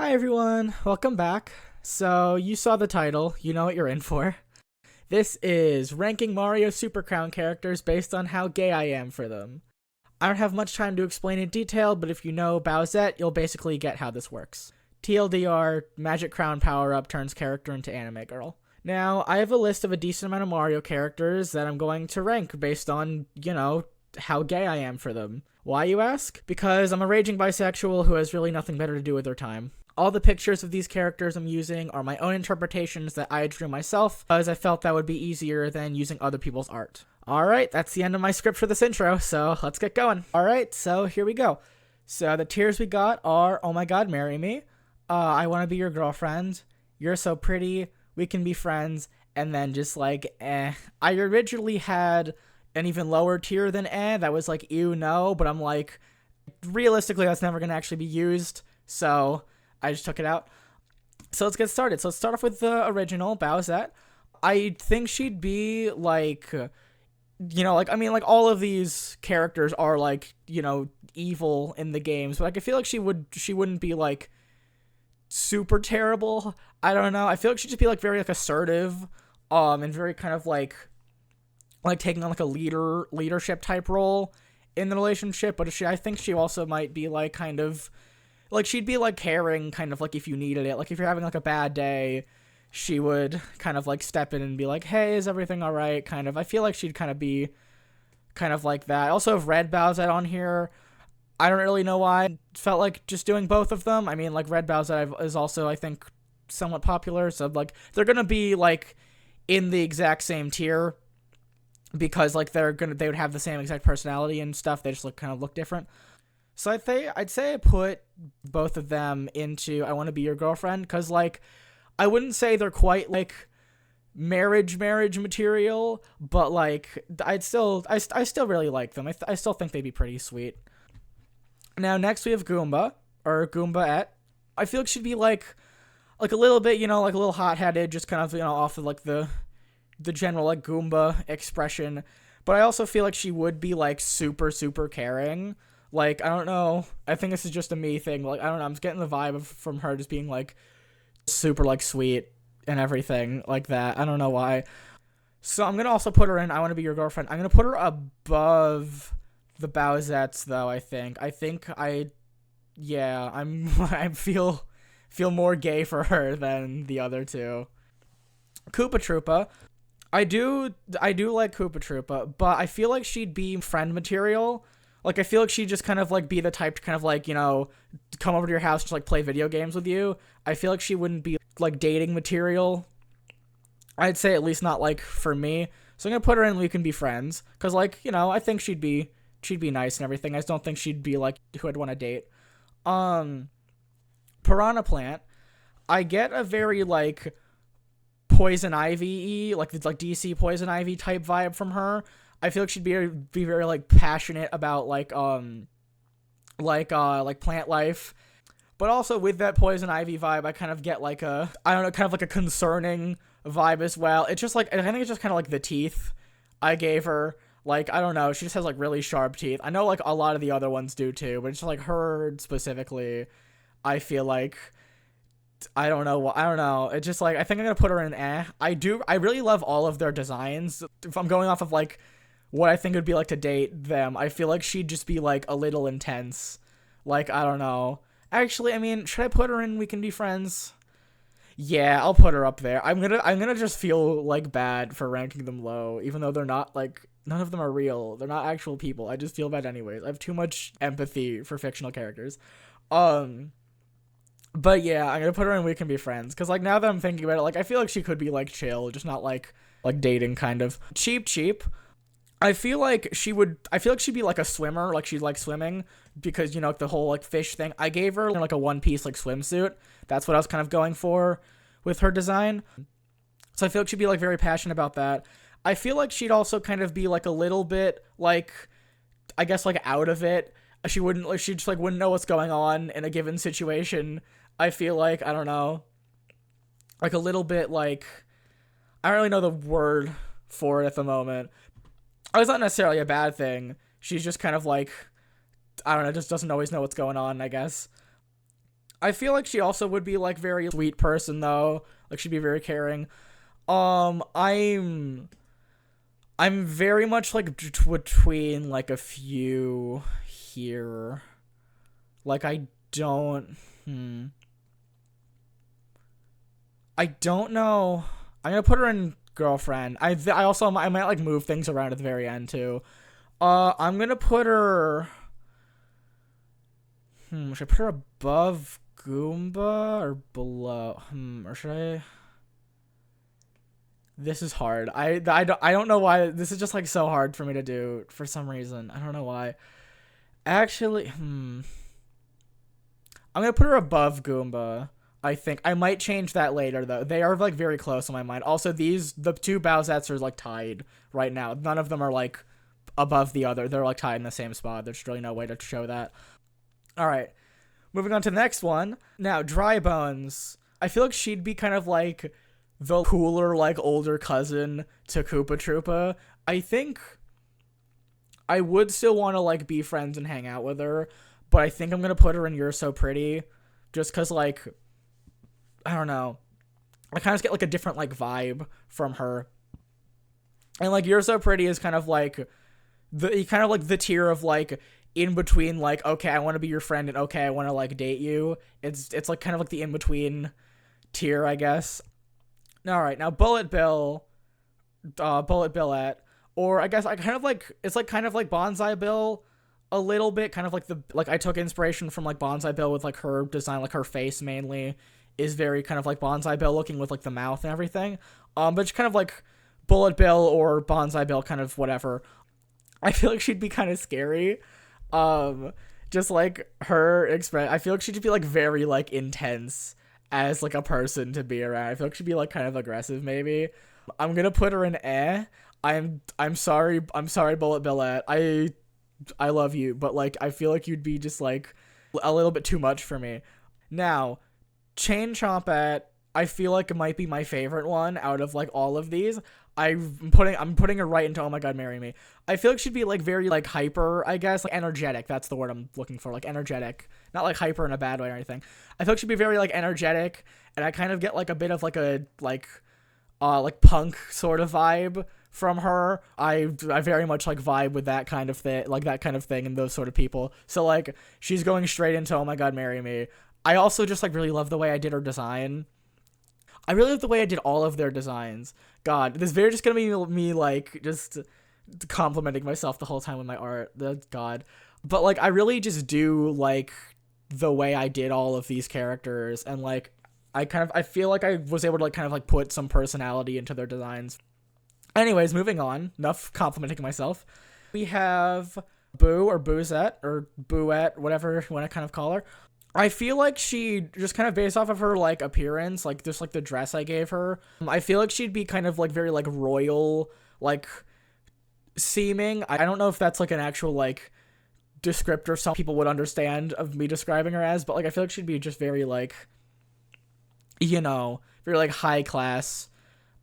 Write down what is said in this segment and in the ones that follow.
Hi everyone, welcome back. So, you saw the title, you know what you're in for. This is ranking Mario Super Crown characters based on how gay I am for them. I don't have much time to explain in detail, but if you know Bowsette, you'll basically get how this works. TLDR, Magic Crown power-up turns character into anime girl. Now, I have a list of a decent amount of Mario characters that I'm going to rank based on, how gay I am for them. Why, you ask? Because I'm a raging bisexual who has really nothing better to do with their time. All the pictures of these characters I'm using are my own interpretations that I drew myself, as I felt that would be easier than using other people's art. Alright, that's the end of my script for this intro, so let's get going. Alright, so here we go. So the tiers we got are, oh my god, marry me, I want to be your girlfriend, you're so pretty, we can be friends, and then just like, I originally had an even lower tier than that was like, ew, no, but I'm like, realistically, that's never going to actually be used, so I just took it out. So let's get started. So let's start off with the original, Bowsette. I think she'd be like, all of these characters are like, evil in the games, but I feel like she wouldn't be like super terrible. I don't know. I feel like she'd just be like very like assertive, and very kind of like taking on like a leadership type role in the relationship. But I think she also might be like kind of like she'd be like caring kind of like if you needed it. Like if you're having like a bad day, she would kind of like step in and be like, hey, is everything all right? Kind of. I feel like she'd kind of be kind of like that. I also have Red Bowsette on here. I don't really know why. I felt like just doing both of them. I mean, like Red Bowsette is also, I think, somewhat popular. So like they're going to be like in the exact same tier because like they would have the same exact personality and stuff. They just look different. So I'd say I put both of them into I Want to Be Your Girlfriend, because like I wouldn't say they're quite like marriage material, but like I still really like them. I still think they'd be pretty sweet. Now next we have Goomba, or Goombaette. I feel like she'd be like a little bit, like a little hot-headed, just kind of, off of like the general like Goomba expression, but I also feel like she would be like super caring. Like, I don't know, I think this is just a me thing, like, I don't know, I'm just getting the vibe from her just being like super like sweet and everything like that. I don't know why. So I'm gonna also put her in I Want to Be Your Girlfriend. I'm gonna put her above the Bowsettes though. I feel more gay for her than the other two. Koopa Troopa. I do like Koopa Troopa, but I feel like she'd be friend material. Like, I feel like she'd just kind of, like, be the type to kind of, like, come over to your house to, like, play video games with you. I feel like she wouldn't be, like, dating material. I'd say at least not, like, for me. So I'm gonna put her in We Can Be Friends. Because, like, I think she'd be nice and everything. I just don't think she'd be, like, who I'd want to date. Piranha Plant. I get a very, like, Poison Ivy, like DC Poison Ivy type vibe from her. I feel like she'd be very like passionate about like plant life, but also with that Poison Ivy vibe, I kind of get like kind of like a concerning vibe as well. It's just like, I think it's just kind of like the teeth I gave her. Like, I don't know, she just has like really sharp teeth. I know like a lot of the other ones do too, but it's just like her specifically, I feel like, I don't know. It's just like, I think I'm gonna put her in I really love all of their designs. If I'm going off of like what I think it would be like to date them, I feel like she'd just be like a little intense. Like, I don't know. Actually, I mean, should I put her in We Can Be Friends? Yeah, I'll put her up there. I'm gonna just feel like bad for ranking them low, even though they're not like, none of them are real. They're not actual people. I just feel bad anyways. I have too much empathy for fictional characters. But yeah, I'm gonna put her in We Can Be Friends, because like now that I'm thinking about it, like I feel like she could be like chill, just not like dating kind of. Cheap. I feel like she'd be like a swimmer, like she'd like swimming, because the whole like fish thing. I gave her like a one piece like swimsuit. That's what I was kind of going for with her design. So I feel like she'd be like very passionate about that. I feel like she'd also kind of be like a little bit like, I guess like out of it. She just like wouldn't know what's going on in a given situation. I feel like, I don't know, like a little bit like, I don't really know the word for it at the moment. It's not necessarily a bad thing. She's just kind of like, I don't know, just doesn't always know what's going on, I guess. I feel like she also would be like very sweet person though. Like she'd be very caring. I'm very much like between like a few here. Like I don't I don't know. I'm gonna put her in girlfriend. I also I might like move things around at the very end too. I'm gonna put her. Should I put her above Goomba or below? Or should I? This is hard. I don't know why. This is just like so hard for me to do for some reason. I don't know why. Actually, I'm gonna put her above Goomba. I think I might change that later though. They are like very close in my mind. Also, the two Bowsettes are like tied right now. None of them are like above the other. They're like tied in the same spot. There's really no way to show that. All right, moving on to the next one. Now, Dry Bones. I feel like she'd be kind of like the cooler, like older cousin to Koopa Troopa. I think I would still want to like be friends and hang out with her, but I think I'm gonna put her in You're So Pretty, just cause like I don't know, I kind of get like a different like vibe from her, and like You're So Pretty is kind of like the tier of like in between like okay I want to be your friend and okay I want to like date you. It's like kind of like the in between tier I guess. All right, now Bullet Billette, or I guess I kind of like it's like kind of like Bonsai Bill a little bit, kind of like I took inspiration from like Bonsai Bill with like her design, like her face mainly is very kind of like Bonsai Bill looking with like the mouth and everything. But it's kind of like Bullet Bill or Bonsai Bill, kind of whatever. I feel like she'd be kind of scary. Just like her express, I feel like she'd just be like very like intense as like a person to be around. I feel like she'd be like kind of aggressive maybe. I'm gonna put her in I'm sorry Bullet Billette. I love you, but like I feel like you'd be just like a little bit too much for me. Now, Chain Chompette, I feel like it might be my favorite one out of like all of these. I'm putting her right into Oh My God, Marry Me. I feel like she'd be like very like hyper, I guess, like energetic. That's the word I'm looking for, like energetic, not like hyper in a bad way or anything. I feel like she'd be very like energetic, and I kind of get like a bit of like a like punk sort of vibe from her. I very much like vibe with that kind of thing, and those sort of people. So like she's going straight into Oh My God, Marry Me. I also just like really love the way I did her design. I really love the way I did all of their designs. God, this video just gonna be me like just complimenting myself the whole time with my art. God, but like I really just do like the way I did all of these characters, and like I feel like I was able to like kind of like put some personality into their designs. Anyways, moving on. Enough complimenting myself. We have Boo or Boozette or Booette, whatever you want to kind of call her. I feel like she just kind of based off of her like appearance, like just like the dress I gave her. I feel like she'd be kind of like very like royal, like seeming. I don't know if that's like an actual like descriptor some people would understand of me describing her as, but like I feel like she'd be just very like, you know, very like high class,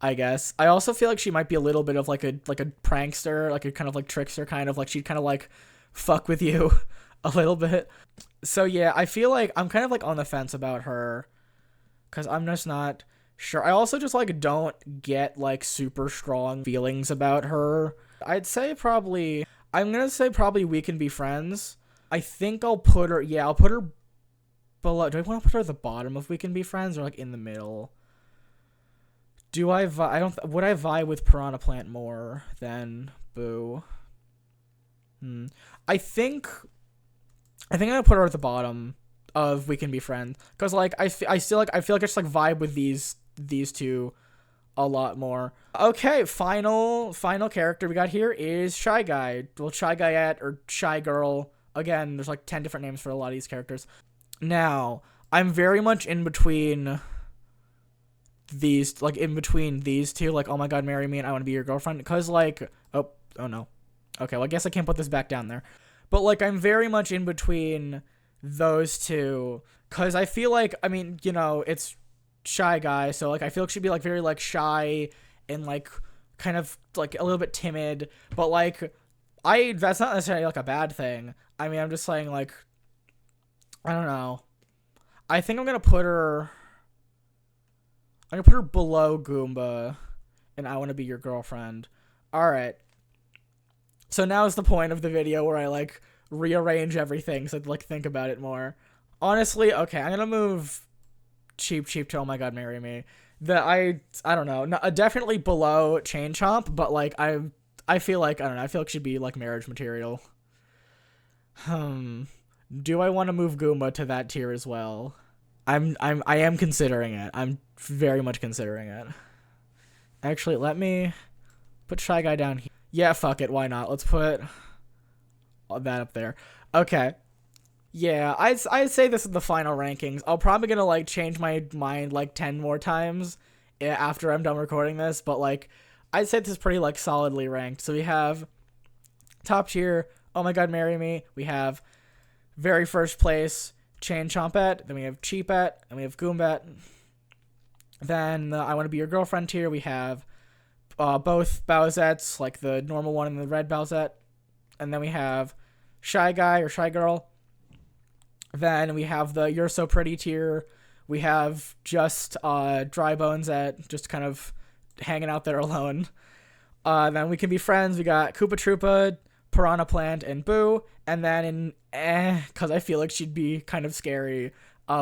I guess. I also feel like she might be a little bit of like a prankster, like a kind of like trickster, kind of like she'd kind of like fuck with you a little bit. So yeah, I feel like I'm kind of like on the fence about her because I'm just not sure. I also just like don't get like super strong feelings about her. I'm gonna say probably We Can Be Friends. I think I'll put her below. Do I want to put her at the bottom of We Can Be Friends or like in the middle? Would I vie with Piranha Plant more than Boo? I think I'm gonna put her at the bottom of We Can Be Friends because like I feel like I just like vibe with these two a lot more. Okay, final character we got here is Shy Guy. Well, Shy Guyette or Shy Girl. Again, there's like 10 different names for a lot of these characters. Now, I'm very much in between these two, like Oh My God, Marry Me and I Want to Be Your Girlfriend, because like oh no. Okay, well I guess I can't put this back down there. But like I'm very much in between those two because I feel like, I mean, you know, it's Shy Guy, so like I feel like she'd be like very like shy and like kind of like a little bit timid, but like that's not necessarily like a bad thing. I mean, I'm just saying like I don't know. I think I'm gonna put her below Goomba, and I want to be your girlfriend. All right. So now is the point of the video where I like rearrange everything so I'd like think about it more. Honestly, okay, I'm gonna move Cheap to Oh My God, Marry Me. I don't know, definitely below Chain Chomp, but like I feel like I don't know, I feel like she'd be like marriage material. Do I want to move Goomba to that tier as well? I am considering it. I'm very much considering it. Actually, let me put Shy Guy down here. Yeah, fuck it. Why not? Let's put that up there. Okay. Yeah, I'd say this is the final rankings. I'm probably gonna like change my mind like 10 more times after I'm done recording this, but like I'd say this is pretty like solidly ranked. So we have top tier, Oh My God, Marry Me. We have very first place, Chain Chompette. Then we have Cheapette. Then we have Goombette. Then I Want to Be Your Girlfriend tier. We have both Bowsettes, like the normal one and the red Bowsette. And then we have Shy Guy or Shy Girl. Then we have the You're So Pretty tier. We have just Dry Bones at just kind of hanging out there alone. Then We Can Be Friends. We got Koopa Troopa, Piranha Plant, and Boo. And then in because I feel like she'd be kind of scary,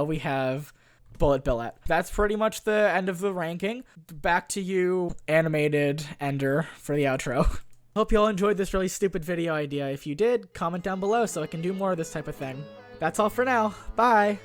we have Bullet Billet. That's pretty much the end of the ranking. Back to you, animated Ender, for the outro. Hope you all enjoyed this really stupid video idea. If you did, comment down below so I can do more of this type of thing. That's all for now. Bye!